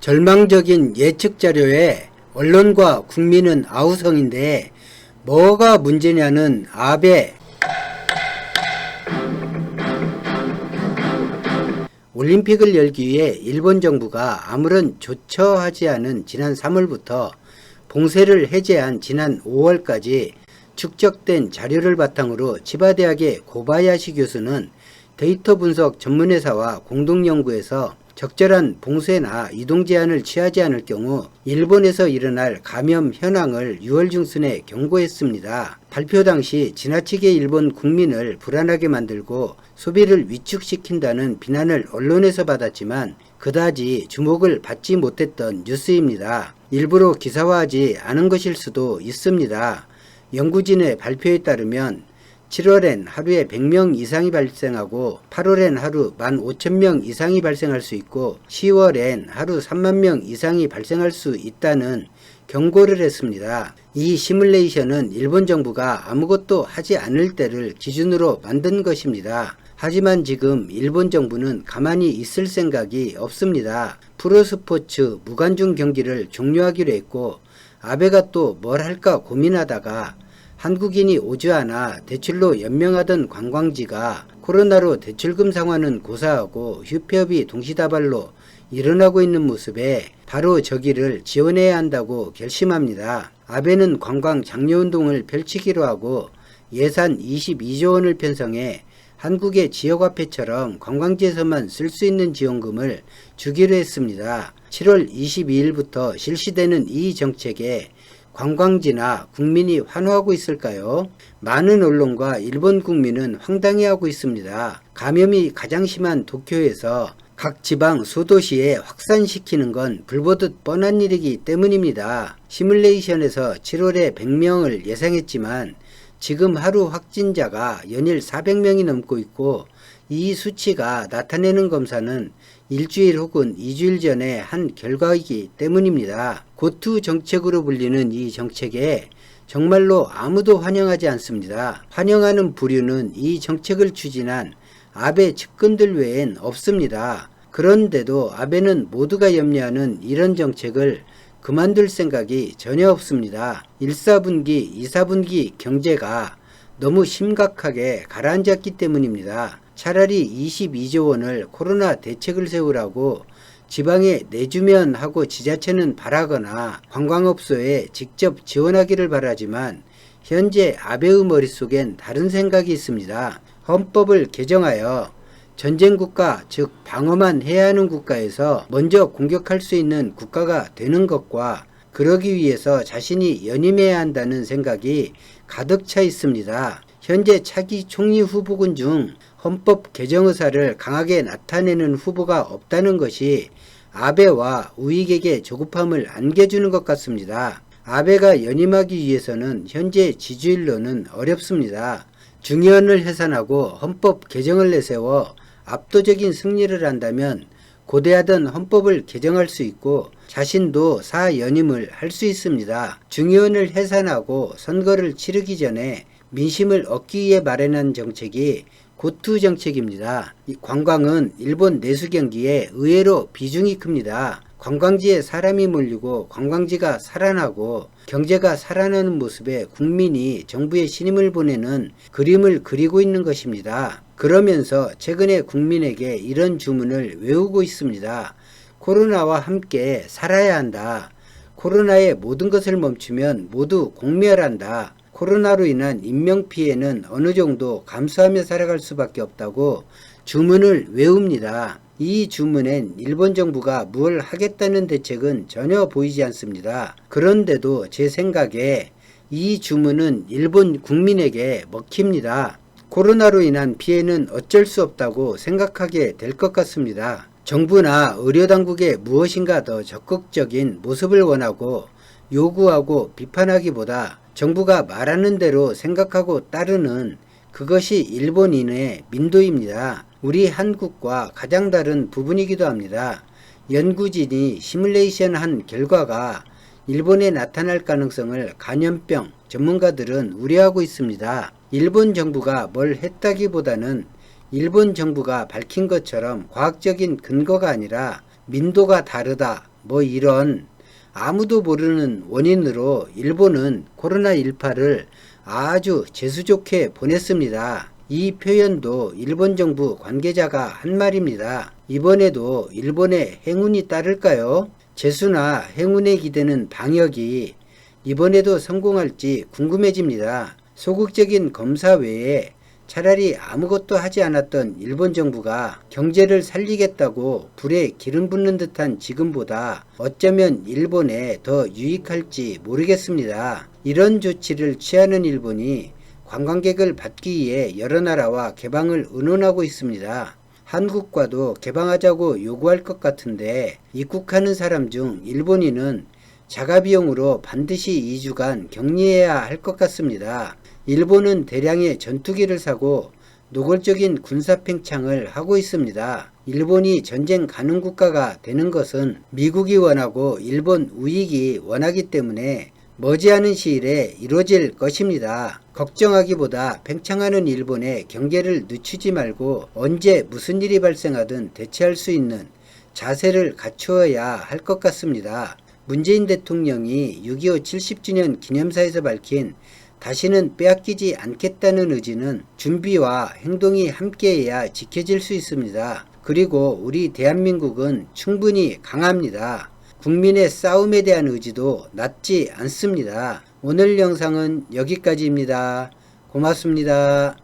절망적인 예측 자료에 언론과 국민은 아우성인데 뭐가 문제냐는 아베 올림픽을 열기 위해 일본 정부가 아무런 조처하지 않은 지난 3월부터 봉쇄를 해제한 지난 5월까지 축적된 자료를 바탕으로 치바대학의 고바야시 교수는 데이터 분석 전문회사와 공동연구에서 적절한 봉쇄나 이동 제한을 취하지 않을 경우 일본에서 일어날 감염 현황을 6월 중순에 경고했습니다. 발표 당시 지나치게 일본 국민을 불안하게 만들고 소비를 위축시킨다는 비난을 언론에서 받았지만 그다지 주목을 받지 못했던 뉴스입니다. 일부러 기사화하지 않은 것일 수도 있습니다. 연구진의 발표에 따르면 7월엔 하루에 100명 이상이 발생하고 8월엔 하루 15,000명 이상이 발생할 수 있고 10월엔 하루 3만 명 이상이 발생할 수 있다는 경고를 했습니다. 이 시뮬레이션은 일본 정부가 아무것도 하지 않을 때를 기준으로 만든 것입니다. 하지만 지금 일본 정부는 가만히 있을 생각이 없습니다. 프로스포츠 무관중 경기를 종료하기로 했고 아베가 또 뭘 할까 고민하다가 한국인이 오지 않아 대출로 연명하던 관광지가 코로나로 대출금 상환은 고사하고 휴폐업이 동시다발로 일어나고 있는 모습에 바로 저기를 지원해야 한다고 결심합니다. 아베는 관광 장려운동을 펼치기로 하고 예산 22조 원을 편성해 한국의 지역화폐처럼 관광지에서만 쓸 수 있는 지원금을 주기로 했습니다. 7월 22일부터 실시되는 이 정책에 관광지나 국민이 환호하고 있을까요? 많은 언론과 일본 국민은 황당해하고 있습니다. 감염이 가장 심한 도쿄에서 각 지방 소도시에 확산시키는 건 불보듯 뻔한 일이기 때문입니다. 시뮬레이션에서 7월에 100명을 예상했지만 지금 하루 확진자가 연일 400명이 넘고 있고 이 수치가 나타내는 검사는 일주일 혹은 2주일 전에 한 결과이기 때문입니다. 고투 정책으로 불리는 이 정책에 정말로 아무도 환영하지 않습니다. 환영하는 부류는 이 정책을 추진한 아베 측근들 외엔 없습니다. 그런데도 아베는 모두가 염려하는 이런 정책을 그만둘 생각이 전혀 없습니다. 1, 4분기, 2, 4분기 경제가 너무 심각하게 가라앉았기 때문입니다. 차라리 22조 원을 코로나 대책을 세우라고 지방에 내주면 하고 지자체는 바라거나 관광업소에 직접 지원하기를 바라지만 현재 아베의 머릿속엔 다른 생각이 있습니다. 헌법을 개정하여 전쟁국가 즉 방어만 해야 하는 국가에서 먼저 공격할 수 있는 국가가 되는 것과 그러기 위해서 자신이 연임해야 한다는 생각이 가득 차 있습니다. 현재 차기 총리 후보군 중 헌법 개정 의사를 강하게 나타내는 후보가 없다는 것이 아베와 우익에게 조급함을 안겨주는 것 같습니다. 아베가 연임하기 위해서는 현재 지지율로는 어렵습니다. 중의원을 해산하고 헌법 개정을 내세워 압도적인 승리를 한다면 고대하던 헌법을 개정할 수 있고 자신도 사연임을 할 수 있습니다. 중의원을 해산하고 선거를 치르기 전에 민심을 얻기 위해 마련한 정책이 고투 정책입니다. 이 관광은 일본 내수 경기에 의외로 비중이 큽니다. 관광지에 사람이 몰리고 관광지가 살아나고 경제가 살아나는 모습에 국민이 정부에 신임을 보내는 그림을 그리고 있는 것입니다. 그러면서 최근에 국민에게 이런 주문을 외우고 있습니다. 코로나와 함께 살아야 한다. 코로나의 모든 것을 멈추면 모두 공멸한다. 코로나로 인한 인명피해는 어느 정도 감수하며 살아갈 수밖에 없다고 주문을 외웁니다. 이 주문엔 일본 정부가 뭘 하겠다는 대책은 전혀 보이지 않습니다. 그런데도 제 생각에 이 주문은 일본 국민에게 먹힙니다. 코로나로 인한 피해는 어쩔 수 없다고 생각하게 될 것 같습니다. 정부나 의료당국의 무엇인가 더 적극적인 모습을 원하고 요구하고 비판하기보다 정부가 말하는 대로 생각하고 따르는 그것이 일본인의 민도입니다. 우리 한국과 가장 다른 부분이기도 합니다. 연구진이 시뮬레이션 한 결과가 일본에 나타날 가능성을 감염병 전문가들은 우려하고 있습니다. 일본 정부가 뭘 했다기보다는 일본 정부가 밝힌 것처럼 과학적인 근거가 아니라 민도가 다르다 이런 아무도 모르는 원인으로 일본은 코로나18을 아주 재수좋게 보냈습니다. 이 표현도 일본 정부 관계자가 한 말입니다. 이번에도 일본의 행운이 따를까요? 재수나 행운에 기대는 방역이 이번에도 성공할지 궁금해집니다. 소극적인 검사 외에 차라리 아무것도 하지 않았던 일본 정부가 경제를 살리겠다고 불에 기름 붓는 듯한 지금보다 어쩌면 일본에 더 유익할지 모르겠습니다. 이런 조치를 취하는 일본이 관광객을 받기 위해 여러 나라와 개방을 의논하고 있습니다. 한국과도 개방하자고 요구할 것 같은데 입국하는 사람 중 일본인은 자가비용으로 반드시 2주간 격리해야 할 것 같습니다. 일본은 대량의 전투기를 사고 노골적인 군사팽창을 하고 있습니다. 일본이 전쟁 가능 국가가 되는 것은 미국이 원하고 일본 우익이 원하기 때문에 머지않은 시일에 이루어질 것입니다. 걱정하기보다 팽창하는 일본의 경계를 늦추지 말고 언제 무슨 일이 발생하든 대처할 수 있는 자세를 갖추어야 할 것 같습니다. 문재인 대통령이 6.25 70주년 기념사에서 밝힌 다시는 빼앗기지 않겠다는 의지는 준비와 행동이 함께해야 지켜질 수 있습니다. 그리고 우리 대한민국은 충분히 강합니다. 국민의 싸움에 대한 의지도 낮지 않습니다. 오늘 영상은 여기까지입니다. 고맙습니다.